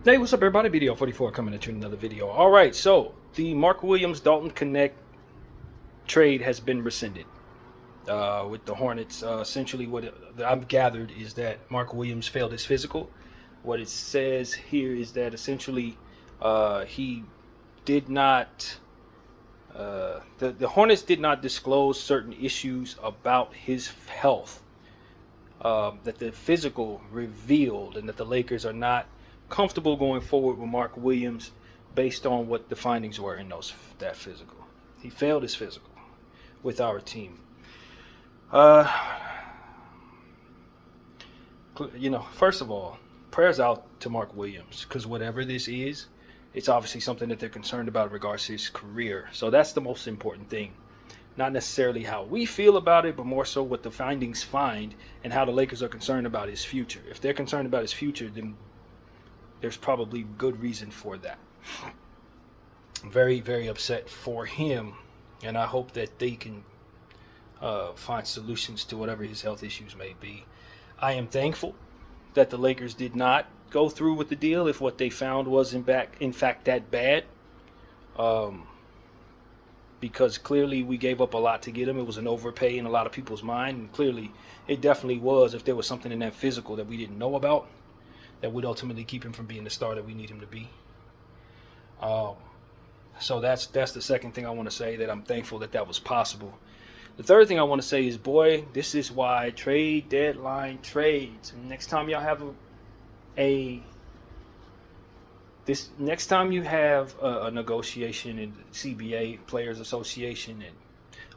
Hey, what's up, everybody? Video 44 coming at you in another video. All right, so the Mark Williams Dalton Connect trade has been rescinded with the Hornets. Essentially, what I've gathered is that Mark Williams failed his physical. What it says here is that essentially he did not. The Hornets did not disclose certain issues about his health that the physical revealed, and that the Lakers are not comfortable going forward with Mark Williams based on what the findings were in that physical. He failed his physical with our team. Uh, First of all, prayers out to Mark Williams, because whatever this is, it's obviously something that they're concerned about in regards to his career. So that's the most important thing. Not necessarily how we feel about it, but more so what the findings find and how the Lakers are concerned about his future. If they're concerned about his future, then there's probably good reason for that. I'm very, very upset for him, and I hope that they can find solutions to whatever his health issues may be. I am thankful that the Lakers did not go through with the deal if what they found was in fact that bad. Because clearly we gave up a lot to get him. It was an overpay in a lot of people's mind, and clearly it definitely was. If there was something in that physical that we didn't know about, that would ultimately keep him from being the star that we need him to be. So that's the second thing I want to say, that I'm thankful that was possible. The third thing I want to say is, boy, this is why trade deadline trades. And next time y'all have next time you have a negotiation in CBA, Players Association, and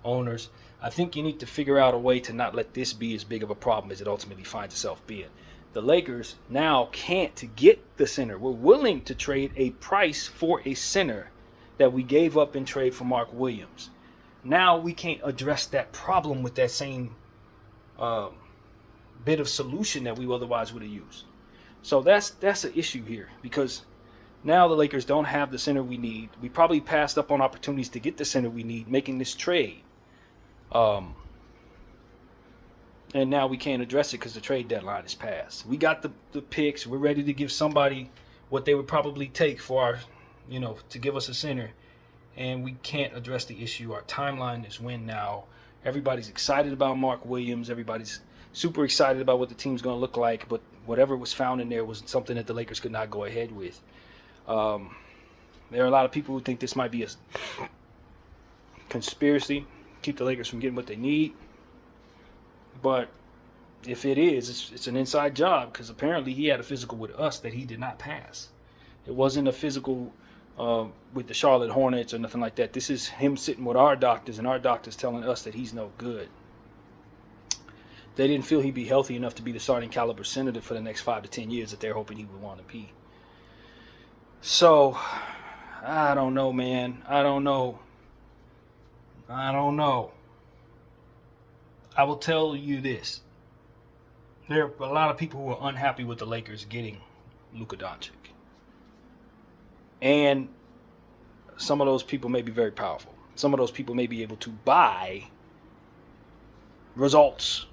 owners, I think you need to figure out a way to not let this be as big of a problem as it ultimately finds itself being. The Lakers now can't get the center. We're willing to trade a price for a center that we gave up in trade for Mark Williams. Now we can't address that problem with that same bit of solution that we otherwise would have used. So that's an issue here, because now the Lakers don't have the center we need. We probably passed up on opportunities to get the center we need making this trade. And now we can't address it because the trade deadline is passed. We got the picks. We're ready to give somebody what they would probably take for our, to give us a center. And we can't address the issue. Our timeline is when now. Everybody's excited about Mark Williams. Everybody's super excited about what the team's going to look like. But whatever was found in there was something that the Lakers could not go ahead with. There are a lot of people who think this might be a conspiracy, keep the Lakers from getting what they need. But if it is, it's an inside job, because apparently he had a physical with us that he did not pass. It wasn't a physical with the Charlotte Hornets or nothing like that. This is him sitting with our doctors, and our doctors telling us that he's no good. They didn't feel he'd be healthy enough to be the starting caliber center for the next 5 to 10 years that they're hoping he would want to be. So, I don't know, man. I don't know. I will tell you this. There are a lot of people who are unhappy with the Lakers getting Luka Doncic. And some of those people may be very powerful. Some of those people may be able to buy results.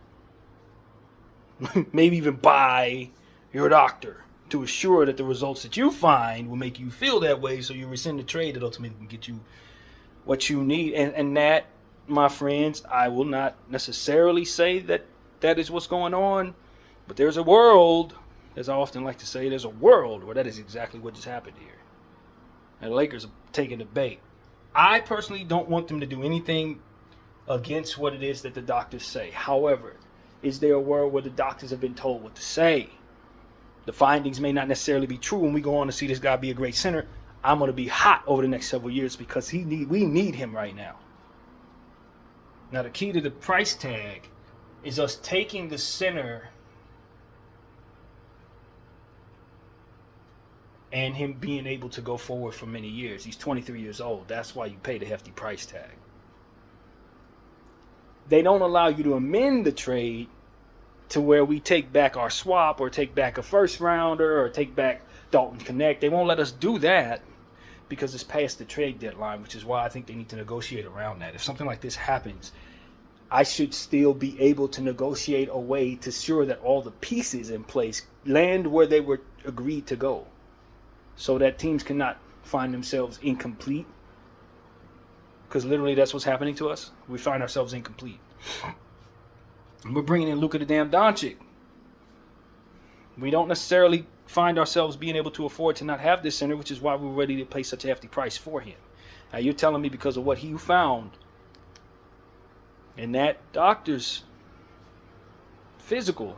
Maybe even buy your doctor to assure that the results that you find will make you feel that way, so you rescind the trade that ultimately can get you what you need. And that, my friends, I will not necessarily say that is what's going on, but there's a world, as I often like to say, there's a world where that is exactly what just happened here. And the Lakers are taking the bait. I personally don't want them to do anything against what it is that the doctors say. However, is there a world where the doctors have been told what to say? The findings may not necessarily be true when we go on to see this guy be a great center. I'm going to be hot over the next several years because we need him right now. Now, the key to the price tag is us taking the center and him being able to go forward for many years. He's 23 years old. That's why you pay the hefty price tag. They don't allow you to amend the trade to where we take back our swap or take back a first rounder or take back Dalton Connect. They won't let us do that because it's past the trade deadline, which is why I think they need to negotiate around that. If something like this happens, I should still be able to negotiate a way to ensure that all the pieces in place land where they were agreed to go. so that teams cannot find themselves incomplete. Because literally that's what's happening to us. We find ourselves incomplete. And we're bringing in Luka the damn Doncic. We don't necessarily find ourselves being able to afford to not have this center, which is why we're ready to pay such a hefty price for him. Now you're telling me because of what you found and that doctor's physical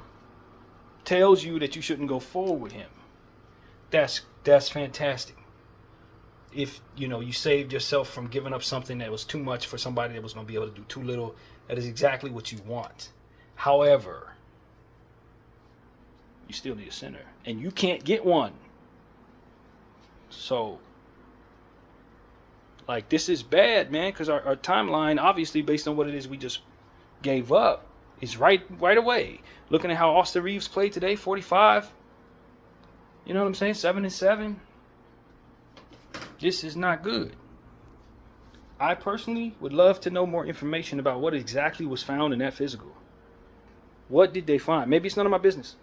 tells you that you shouldn't go forward with him. That's fantastic. If you saved yourself from giving up something that was too much for somebody that was going to be able to do too little, that is exactly what you want. However, you still need a center, and you can't get one. So, this is bad, man, because our timeline, obviously, based on what it is we just gave up, is right away. Looking at how Austin Reeves played today, 45. You know what I'm saying? 7-7. This is not good. I personally would love to know more information about what exactly was found in that physical. What did they find? Maybe it's none of my business.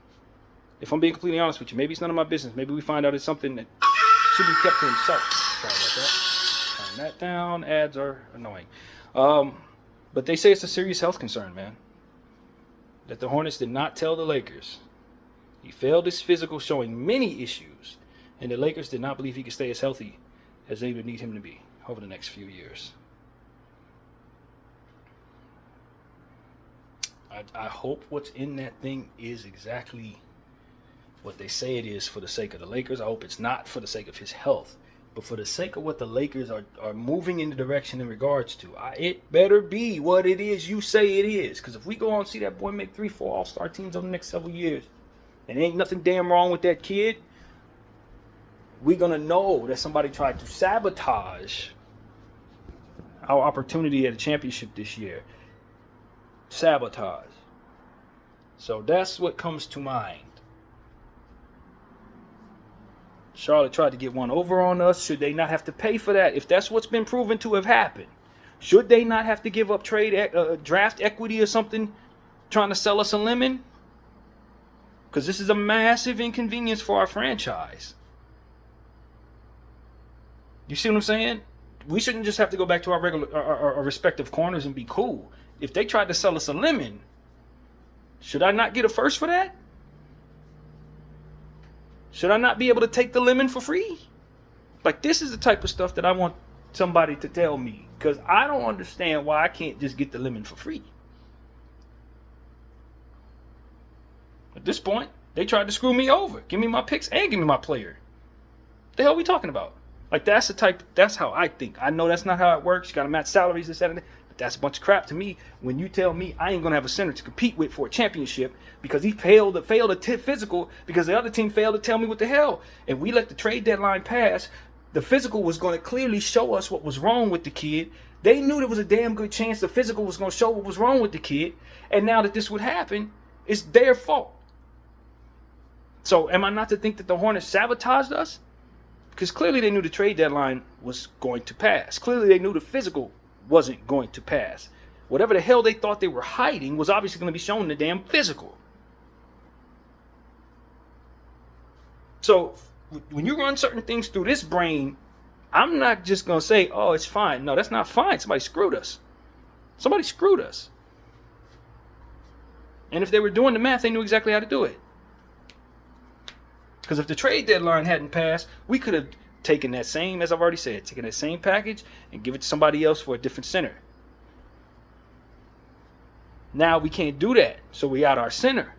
If I'm being completely honest with you, maybe it's none of my business. Maybe we find out it's something that should be kept to himself. Sorry about that. Turn that down. Ads are annoying. But they say it's a serious health concern, man. That the Hornets did not tell the Lakers. He failed his physical, showing many issues, and the Lakers did not believe he could stay as healthy as they would need him to be over the next few years. I hope what's in that thing is exactly what they say it is for the sake of the Lakers. I hope it's not for the sake of his health, but for the sake of what the Lakers are moving in the direction in regards to. It better be what it is you say it is. Because if we go on and see that boy make 3-4 all-star teams over the next several years, and ain't nothing damn wrong with that kid, we're going to know that somebody tried to sabotage our opportunity at a championship this year. Sabotage. So that's what comes to mind. Charlotte tried to get one over on us. Should they not have to pay for that? If that's what's been proven to have happened, should they not have to give up draft equity or something trying to sell us a lemon? Because this is a massive inconvenience for our franchise. You see what I'm saying? We shouldn't just have to go back to our respective corners and be cool. If they tried to sell us a lemon, should I not get a first for that? Should I not be able to take the lemon for free? This is the type of stuff that I want somebody to tell me. Because I don't understand why I can't just get the lemon for free. At this point, they tried to screw me over. Give me my picks and give me my player. The hell are we talking about? That's how I think. I know that's not how it works. You got to match salaries, this, that, and that. But that's a bunch of crap to me when you tell me I ain't going to have a center to compete with for a championship because he failed a physical because the other team failed to tell me what the hell. And we let the trade deadline pass. The physical was going to clearly show us what was wrong with the kid. They knew there was a damn good chance the physical was going to show what was wrong with the kid. And now that this would happen, it's their fault. So am I not to think that the Hornets sabotaged us? Because clearly they knew the trade deadline was going to pass. Clearly they knew the physical wasn't going to pass. Whatever the hell they thought they were hiding was obviously going to be shown in the damn physical. So when you run certain things through this brain, I'm not just going to say, oh, it's fine. No, that's not fine. Somebody screwed us. Somebody screwed us. And if they were doing the math, they knew exactly how to do it. Because if the trade deadline hadn't passed, we could have taken that same, as I've already said, taken that same package and give it to somebody else for a different center. Now we can't do that, so we out our center.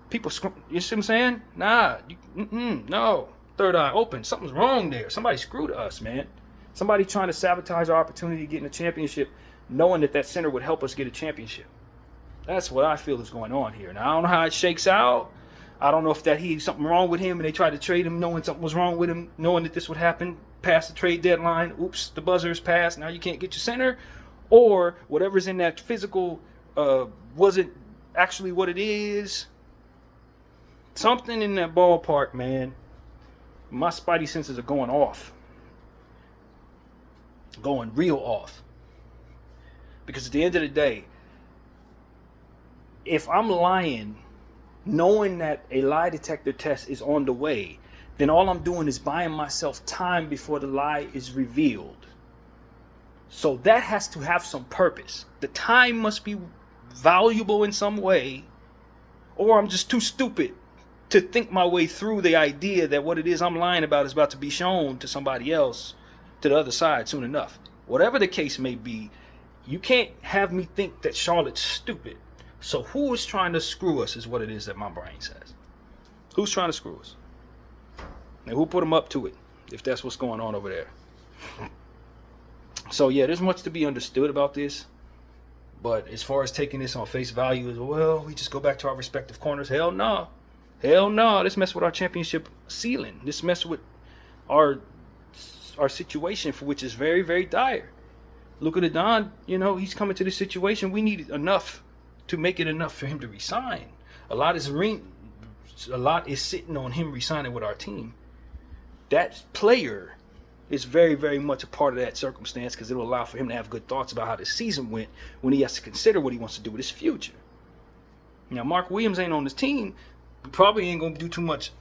People, you see what I'm saying? Nah, no. Third eye open. Something's wrong there. Somebody screwed us, man. Somebody trying to sabotage our opportunity to get in a championship, knowing that center would help us get a championship. That's what I feel is going on here. Now, I don't know how it shakes out. I don't know if something wrong with him and they tried to trade him knowing something was wrong with him, knowing that this would happen past the trade deadline. Oops, the buzzer's passed. Now you can't get your center. Or whatever's in that physical wasn't actually what it is. Something in that ballpark, man. My spidey senses are going off. Going real off. Because at the end of the day, if I'm lying, knowing that a lie detector test is on the way, then all I'm doing is buying myself time before the lie is revealed. So that has to have some purpose. The time must be valuable in some way, or I'm just too stupid to think my way through the idea that what it is I'm lying about is about to be shown to somebody else, to the other side soon enough. Whatever the case may be, you can't have me think that Charlotte's stupid. So who is trying to screw us is what it is that my brain says. Who's trying to screw us? And who put them up to it, if that's what's going on over there? So yeah, there's much to be understood about this. But as far as taking this on face value, as well, we just go back to our respective corners. Hell no. Hell no. This mess with our championship ceiling. This mess with our situation, for which is very, very dire. Look at Don. You know, he's coming to this situation. We need enough to make it enough for him to resign. A lot is sitting on him resigning with our team. That player is very, very much a part of that circumstance, because it will allow for him to have good thoughts about how the season went when he has to consider what he wants to do with his future. Now, Mark Williams ain't on his team. He probably ain't going to do too much,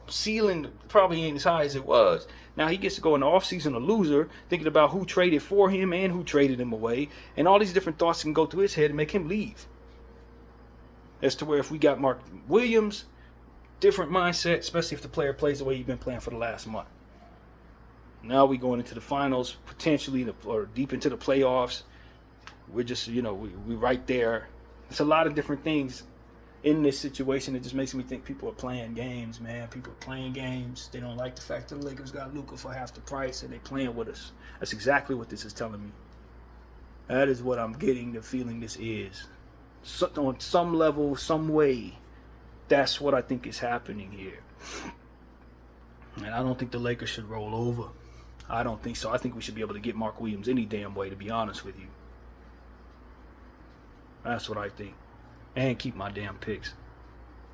ceiling probably ain't as high as it was. Now he gets to go in the offseason a loser, thinking about who traded for him and who traded him away. And all these different thoughts can go through his head and make him leave. As to where if we got Mark Williams, different mindset, especially if the player plays the way he's been playing for the last month. Now we going into the finals, potentially, or deep into the playoffs. We're just, we right there. It's a lot of different things in this situation. It just makes me think people are playing games, man. People are playing games. They don't like the fact that the Lakers got Luka for half the price, and they playing with us. That's exactly what this is telling me. That is what I'm getting the feeling this is. So, on some level, some way, that's what I think is happening here. And I don't think the Lakers should roll over. I don't think so. I think we should be able to get Mark Williams any damn way, to be honest with you. That's what I think. And keep my damn picks.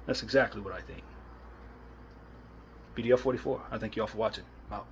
That's exactly what I think. BDF 44. I thank you all for watching. Out.